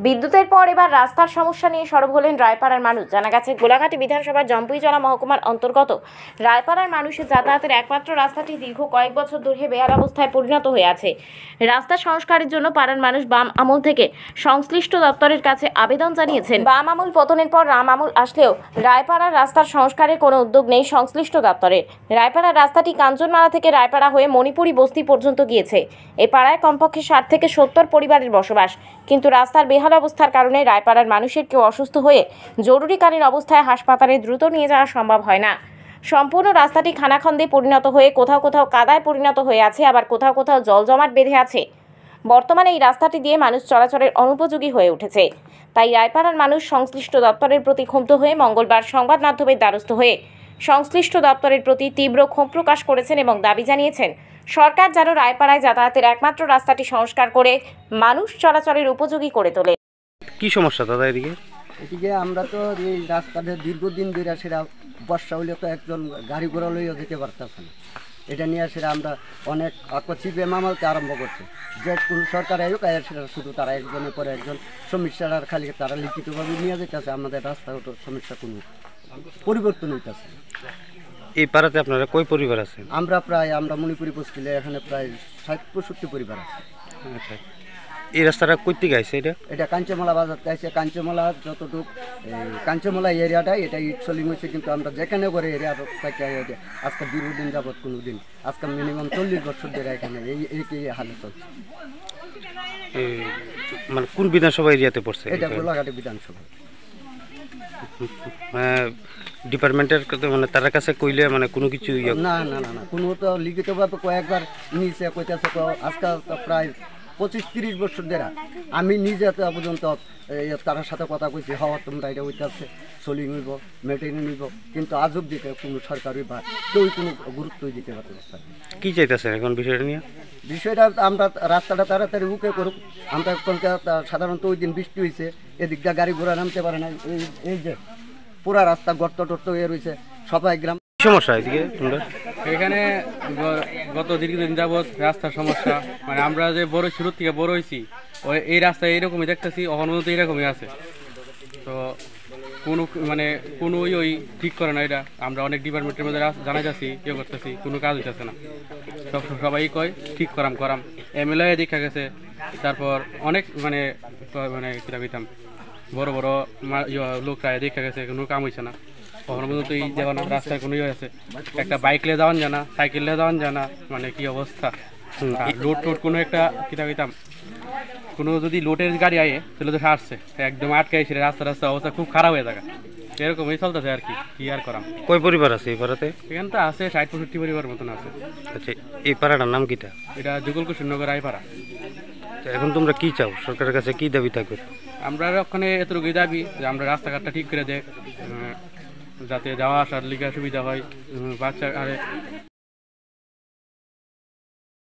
বিদ্যুতের পর এবার রাস্তার সমস্যা নিয়ে সরব হলেন রায়পাড়ার মানুষ। জানা গেছে, গোলাঘাটি বিধানসভার জম্পুইজলা মহকুমার অন্তর্গত রায়পাড়ার মানুষের যাতায়াতের একমাত্র রাস্তাটি দীর্ঘ কয়েক বছর ধরে বেহাল অবস্থায় পরিণত হয়ে আছে। রাস্তা সংস্কারের জন্য পাড়ার মানুষ বাম আমল থেকে সংশ্লিষ্ট দপ্তরের কাছে আবেদন জানিয়েছেন। বাম আমল পতনের পর রাম আমল আসলেও রায়পাড়ার রাস্তার সংস্কারের কোনো উদ্যোগ নেই সংশ্লিষ্ট দপ্তরের। রায়পাড়ার রাস্তাটি কাঞ্চনমালা থেকে রায়পাড়া হয়ে মণিপুরি বস্তি পর্যন্ত গিয়েছে। এই পাড়ায় কমপক্ষে 60 থেকে 70 পরিবারের বসবাস, কিন্তু রাস্তার বেহাল অবস্থার কারণে রায়পাড়ার মানুষের কেউ অসুস্থ হয়ে জরুরিকালীন অবস্থায় হাসপাতালে দ্রুত নিয়ে যাওয়া সম্ভব হয় না। সম্পূর্ণ রাস্তাটি খানাখন্দে পরিণত হয়ে কোথাও কোথাও কাদায় পরিণত হয়ে আছে, আবার কোথাও কোথাও জল জমাট বেঁধে আছে। বর্তমানে এই রাস্তাটি দিয়ে মানুষ চলাচলের অনুপযোগী হয়ে উঠেছে। তাই রায়পাড়ার মানুষ সংশ্লিষ্ট দপ্তরের প্রতি ক্ষুব্ধ হয়ে মঙ্গলবার সংবাদ মাধ্যমের দ্বারস্থ হয়ে সংশ্লিষ্ট দপ্তরের প্রতি তীব্র ক্ষোভ প্রকাশ করেছেন এবং দাবি জানিয়েছেন সরকার যেন রায়পাড়ায় যাতায়াতের একমাত্র রাস্তাটি সংস্কার করে মানুষ চলাচলের উপযোগী করে তোলে। কি সমস্যা দাদা এদিকে? এদিকে আমরা তো এই রাস্তাটা দীর্ঘদিন ধরে সেটা বর্ষা হইলে তো একজন গাড়ি ঘোড়া লইয়া যেতে পারতেছে না। এটা নিয়ে সেটা আমরা অনেক সিপিএম আমলতে আরম্ভ করছি যে কোনো সরকার আয়োগ সেটা শুধু তারা একজনের পরে একজন সমস্যার খালি তারা লিখিতভাবে নিয়ে যেতেছে। আমাদের রাস্তাঘাটের সমস্যা কোনো পরিবর্তন হইতেছে। এই পাড়াতে আপনারা কয় পরিবার আছেন? আমরা মণিপুরি বস্তিলে এখানে প্রায় 60-65 পরিবার আছে। আচ্ছা, এই রাস্তাটা কই থেকে আইছে? এটা কাঞ্চনমালা বাজার থেকে আইছে। কাঞ্চনমালা যতটুকু কাঞ্চনমালা এরিয়াটাই এটা ইটসলিং হয়েছে, কিন্তু আমরা যেখানে করে এরিয়া থেকে আজকে দীর্ঘদিন যাবৎ কোনো দিন আজকে মিনিমাম 40 বছর ধরে এখানে এই হালে চলছে। মানে কোন বিধানসভা এরিয়াতে পড়ছে? এটা গোলাঘাটি বিধানসভা। ডিপার্টমেন্টের মানে তার কাছে কইলে মানে কোনো কিছু না না না না কোনো তো লিখিতভাবে কয়েকবার নিচে কইতেছে। আজকে প্রায় 25-30 বছর ধরে আমি নিজে পর্যন্ত তার সাথে কথা কইছি, হওয়া তোমরা এটা হইতেছে সোলিং হইব মেটেরিয়াল নিব, কিন্তু আজব দিকে কোনো সরকারি বা কেউ কোনো গুরুত্বই দিতে পারতেছে। কি চাইতেছেন এখন বিষয়টা নিয়ে? বিষয়টা আমরা রাস্তাটা তাড়াতাড়ি উকে করুক। আমরা সাধারণত ওই দিন বৃষ্টি হয়েছে, এদিক দিয়ে গাড়ি ঘোড়া নামতে পারে না। এই যে পুরা রাস্তা গর্ত টর্ত হয়ে রয়েছে। সবাই গ্রাম সমস্যা এদিকে তোমরা এখানে গত দীর্ঘদিন যাবৎ রাস্তার সমস্যা। মানে আমরা যে বড় শুরু থেকে বড় হয়েছি এই রাস্তায় এইরকমই দেখতেছি, অহন মতো এইরকমই আছে। তো কোনো ওই ঠিক করে না। এটা আমরা অনেক ডিপার্টমেন্টের মধ্যে জানাই যাচ্ছি, ইয়ে করতেছি, কোনো কাজ হইতেছে না। সবাই কয় ঠিক করাম এমএলএ দেখা গেছে, তারপর অনেক মানে কিতা কইতাম বড় বড় লোকরা দেখা গেছে, কোনো কাম হয়েছে না। কখনো পর্যন্ত এই যেমন রাস্তায় কোনো ইয়ে আছে, একটা বাইক নিয়ে যাওয়ান জানা, সাইকেল নিয়ে যাওয়ান জানা, মানে কি অবস্থা। লোড কোনো একটা কিতা কইতাম কোনো যদি লোডের গাড়ি আয়ে তাহলে তো সারছে একদম আটকে এসে রাস্তা অবস্থা খুব খারাপ হয়ে থাকে। এরকমই চলতেছে আর কি আর করাম। কয় পরিবার আছে এই পাড়াতে? এখানে তো আছে 60-65 পরিবার মতন আছে। আচ্ছা, এই পাড়াটার নাম কিটা? এটা যুগলকুশনগর রায়পাড়া। এখন তোমরা কি চাও? সরকারের কাছে কি দাবি থাকবে? আমরা ওখানে এতটুকুই দাবি যে আমরা রাস্তাঘাটটা ঠিক করে দেয়, যাতে যাওয়া আসার লিগে সুবিধা হয়। বাচ্চা আরে